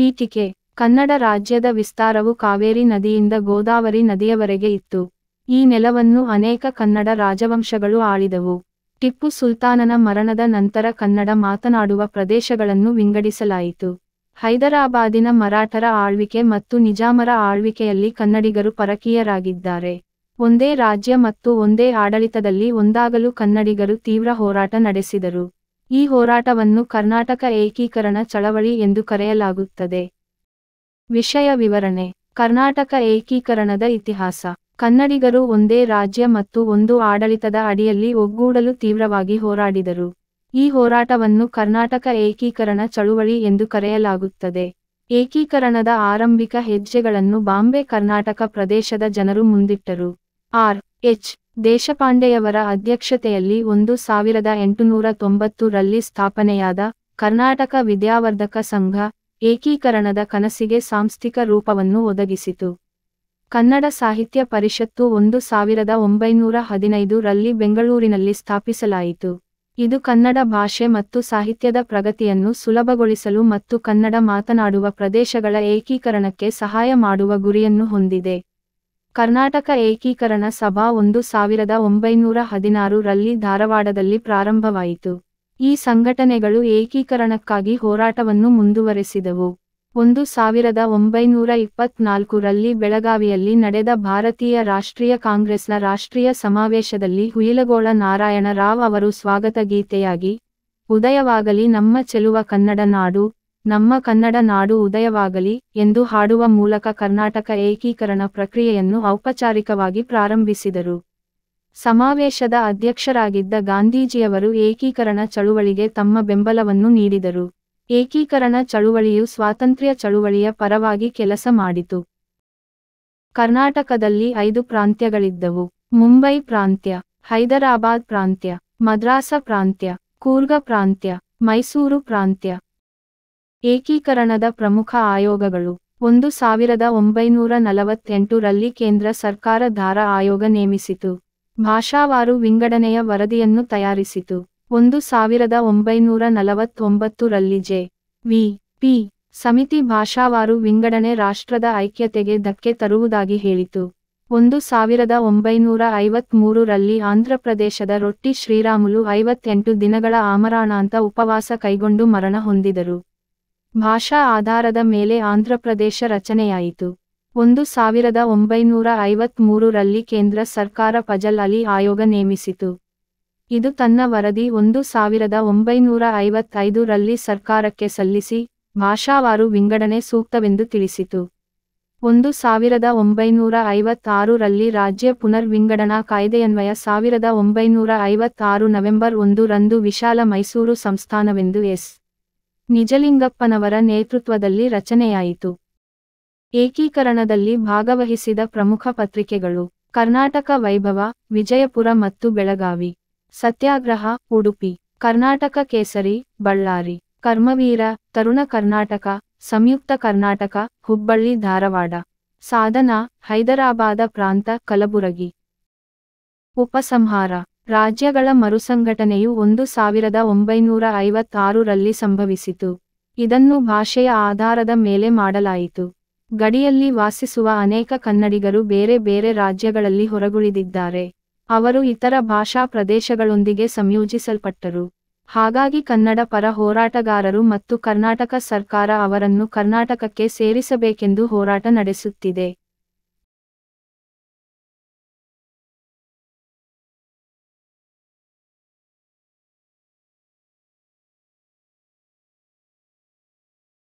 ಪೀಠಿಕೆ ಕನ್ನಡ ರಾಜ್ಯದ ವಿಸ್ತಾರವು ಕಾವೇರಿ ನದಿಯಿಂದ ಗೋದಾವರಿ ನದಿಯವರೆಗೆ ಇತ್ತು. ಈ ನೆಲವನ್ನು ಅನೇಕ ಕನ್ನಡ ರಾಜವಂಶಗಳು ಆಳಿದವು. ಟಿಪ್ಪು ಸುಲ್ತಾನನ ಮರಣದ ನಂತರ ಕನ್ನಡ ಮಾತನಾಡುವ ಪ್ರದೇಶಗಳನ್ನು ವಿಂಗಡಿಸಲಾಯಿತು. ಹೈದರಾಬಾದಿನ ಮರಾಠರ ಆಳ್ವಿಕೆ ಮತ್ತು ನಿಜಾಮರ ಆಳ್ವಿಕೆಯಲ್ಲಿ ಕನ್ನಡಿಗರು ಪರಕೀಯರಾಗಿದ್ದಾರೆ. ಒಂದೇ ರಾಜ್ಯ ಮತ್ತು ಒಂದೇ ಆಡಳಿತದಲ್ಲಿ ಒಂದಾಗಲು ಕನ್ನಡಿಗರು ತೀವ್ರ ಹೋರಾಟ ನಡೆಸಿದರು. ಈ ಹೋರಾಟವನ್ನು ಕರ್ನಾಟಕ ಏಕೀಕರಣ ಚಳವಳಿ ಎಂದು ಕರೆಯಲಾಗುತ್ತದೆ. ವಿಷಯ ವಿವರಣೆ ಕರ್ನಾಟಕ ಏಕೀಕರಣದ ಇತಿಹಾಸ ಕನ್ನಡಿಗರು ಒಂದೇ ರಾಜ್ಯ ಮತ್ತು ಒಂದು ಆಡಳಿತದ ಅಡಿಯಲ್ಲಿ ಒಗ್ಗೂಡಲು ತೀವ್ರವಾಗಿ ಹೋರಾಡಿದರು. ಈ ಹೋರಾಟವನ್ನು ಕರ್ನಾಟಕ ಏಕೀಕರಣ ಚಳುವಳಿ ಎಂದು ಕರೆಯಲಾಗುತ್ತದೆ. ಏಕೀಕರಣದ ಆರಂಭಿಕ ಹೆಜ್ಜೆಗಳನ್ನು ಬಾಂಬೆ ಕರ್ನಾಟಕ ಪ್ರದೇಶದ ಜನರು ಮುಂದಿಟ್ಟರು. ಆರ್.ಎಚ್. ದೇಶಪಾಂಡೆಯವರ ಅಧ್ಯಕ್ಷತೆಯಲ್ಲಿ 1890 ರಲ್ಲಿ ಸ್ಥಾಪನೆಯಾದ ಕರ್ನಾಟಕ ವಿದ್ಯಾವರ್ಧಕ ಸಂಘ ಏಕೀಕರಣದ ಕನಸಿಗೆ ಸಾಂಸ್ಥಿಕ ರೂಪವನ್ನು ಒದಗಿಸಿತು. ಕನ್ನಡ ಸಾಹಿತ್ಯ ಪರಿಷತ್ತು 1915 ರಲ್ಲಿ ಬೆಂಗಳೂರಿನಲ್ಲಿ ಸ್ಥಾಪಿಸಲಾಯಿತು. ಇದು ಕನ್ನಡ ಭಾಷೆ ಮತ್ತು ಸಾಹಿತ್ಯದ ಪ್ರಗತಿಯನ್ನು ಸುಲಭಗೊಳಿಸಲು ಮತ್ತು ಕನ್ನಡ ಮಾತನಾಡುವ ಪ್ರದೇಶಗಳ ಏಕೀಕರಣಕ್ಕೆ ಸಹಾಯ ಮಾಡುವ ಗುರಿಯನ್ನು ಹೊಂದಿದೆ. ಕರ್ನಾಟಕ ಏಕೀಕರಣ ಸಭಾ 1916 ರಲ್ಲಿ ಧಾರವಾಡದಲ್ಲಿ ಪ್ರಾರಂಭವಾಯಿತು. ಈ ಸಂಘಟನೆಗಳು ಏಕೀಕರಣಕ್ಕಾಗಿ ಹೋರಾಟವನ್ನು ಮುಂದುವರೆಸಿದವು. 1924 ರಲ್ಲಿ ಬೆಳಗಾವಿಯಲ್ಲಿ ನಡೆದ ಭಾರತೀಯ ರಾಷ್ಟ್ರೀಯ ಕಾಂಗ್ರೆಸ್ನ ರಾಷ್ಟ್ರೀಯ ಸಮಾವೇಶದಲ್ಲಿ ಹುಯಿಲಗೋಳ ನಾರಾಯಣ ರಾವ್ ಅವರು ಸ್ವಾಗತ ಗೀತೆಯಾಗಿ ಉದಯವಾಗಲಿ ನಮ್ಮ ಚೆಲುವ ಕನ್ನಡ ನಾಡು, ನಮ್ಮ ಕನ್ನಡ ನಾಡು ಉದಯವಾಗಲಿ ಎಂದು ಹಾಡುವ ಮೂಲಕ ಕರ್ನಾಟಕ ಏಕೀಕರಣ ಪ್ರಕ್ರಿಯೆಯನ್ನು ಔಪಚಾರಿಕವಾಗಿ ಪ್ರಾರಂಭಿಸಿದರು. ಸಮಾವೇಶದ ಅಧ್ಯಕ್ಷರಾಗಿದ್ದ ಗಾಂಧೀಜಿಯವರು ಏಕೀಕರಣ ಚಳುವಳಿಗೆ ತಮ್ಮ ಬೆಂಬಲವನ್ನು ನೀಡಿದರು. ಏಕೀಕರಣ ಚಳುವಳಿಯು ಸ್ವಾತಂತ್ರ್ಯ ಚಳುವಳಿಯ ಪರವಾಗಿ ಕೆಲಸ ಮಾಡಿತು. ಕರ್ನಾಟಕದಲ್ಲಿ 5 ಪ್ರಾಂತ್ಯಗಳಿದ್ದವು. ಮುಂಬೈ ಪ್ರಾಂತ್ಯ, ಹೈದರಾಬಾದ್ ಪ್ರಾಂತ್ಯ, ಮದ್ರಾಸ ಪ್ರಾಂತ್ಯ, ಕೂರ್ಗ ಪ್ರಾಂತ್ಯ, ಮೈಸೂರು ಪ್ರಾಂತ್ಯ. ಏಕೀಕರಣದ ಪ್ರಮುಖ ಆಯೋಗಗಳು 1948 ರಲ್ಲಿ ಕೇಂದ್ರ ಸರ್ಕಾರ ಧಾರಾ ಆಯೋಗ ನೇಮಿಸಿತು. ಭಾಷಾವಾರು ವಿಂಗಡಣೆಯ ವರದಿಯನ್ನು ತಯಾರಿಸಿತು. 1949 ರಲ್ಲಿ ಜೆ.ವಿ.ಪಿ. ಸಮಿತಿ ಭಾಷಾವಾರು ವಿಂಗಡಣೆ ರಾಷ್ಟ್ರದ ಐಕ್ಯತೆಗೆ ಧಕ್ಕೆ ತರುವುದಾಗಿ ಹೇಳಿತು. 1953 ರಲ್ಲಿ ಆಂಧ್ರಪ್ರದೇಶದ ರೊಟ್ಟಿ ಶ್ರೀರಾಮುಲು 58 ದಿನಗಳ ಆಮರಣಾಂತ ಉಪವಾಸ ಕೈಗೊಂಡು ಮರಣ ಹೊಂದಿದರು. ಭಾಷಾ ಆಧಾರದ ಮೇಲೆ ಆಂಧ್ರಪ್ರದೇಶ ರಚನೆಯಾಯಿತು. 1953 ರಲ್ಲಿ ಕೇಂದ್ರ ಸರ್ಕಾರ ಫಜಲ್ ಅಲಿ ಆಯೋಗ ನೇಮಿಸಿತು. ಇದು ತನ್ನ ವರದಿ 1955 ರಲ್ಲಿ ಸರ್ಕಾರಕ್ಕೆ ಸಲ್ಲಿಸಿ ಭಾಷಾವಾರು ವಿಂಗಡಣೆ ಸೂಕ್ತವೆಂದು ತಿಳಿಸಿತು. 1956 ರಲ್ಲಿ ರಾಜ್ಯ ಪುನರ್ ವಿಂಗಡಣಾ ಕಾಯ್ದೆಯನ್ವಯ 1956 ನವೆಂಬರ್ 1 ರಂದು ವಿಶಾಲ ಮೈಸೂರು ಸಂಸ್ಥಾನವೆಂದು ಎಸ್. ನಿಜಲಿಂಗಪ್ಪನವರ ನೇತೃತ್ವದಲ್ಲಿ ರಚನೆಯಾಯಿತು. ಏಕೀಕರಣದಲ್ಲಿ ಭಾಗವಹಿಸಿದ ಪ್ರಮುಖ ಪತ್ರಿಕೆಗಳು: ಕರ್ನಾಟಕ ವೈಭವ, ವಿಜಯಪುರ ಮತ್ತು ಬೆಳಗಾವಿ. ಸತ್ಯಾಗ್ರಹ, ಉಡುಪಿ. ಕರ್ನಾಟಕ ಕೇಸರಿ, ಬಳ್ಳಾರಿ. ಕರ್ಮವೀರ, ತರುಣ ಕರ್ನಾಟಕ, ಸಂಯುಕ್ತ ಕರ್ನಾಟಕ, ಹುಬ್ಬಳ್ಳಿ ಧಾರವಾಡ. ಸಾಧನ, ಹೈದರಾಬಾದ ಪ್ರಾಂತ, ಕಲಬುರಗಿ. ಉಪಸಂಹಾರ: ರಾಜ್ಯಗಳ ಮರುಸಂಘಟನೆಯು 1956 ರಲ್ಲಿ ಸಂಭವಿಸಿತು. ಇದನ್ನು ಭಾಷೆಯ ಆಧಾರದ ಮೇಲೆ ಮಾಡಲಾಯಿತು. ಗಡಿಯಲ್ಲಿ ವಾಸಿಸುವ ಅನೇಕ ಕನ್ನಡಿಗರು ಬೇರೆ ಬೇರೆ ರಾಜ್ಯಗಳಲ್ಲಿ ಹೊರಗುಳಿದಿದ್ದಾರೆ. ಅವರು ಇತರ ಭಾಷಾ ಪ್ರದೇಶಗಳೊಂದಿಗೆ ಸಂಯೋಜಿಸಲ್ಪಟ್ಟರು. ಹಾಗಾಗಿ ಕನ್ನಡ ಪರ ಹೋರಾಟಗಾರರು ಮತ್ತು ಕರ್ನಾಟಕ ಸರ್ಕಾರ ಅವರನ್ನು ಕರ್ನಾಟಕಕ್ಕೆ ಸೇರಿಸಬೇಕೆಂದು ಹೋರಾಟ ನಡೆಸುತ್ತಿದೆ.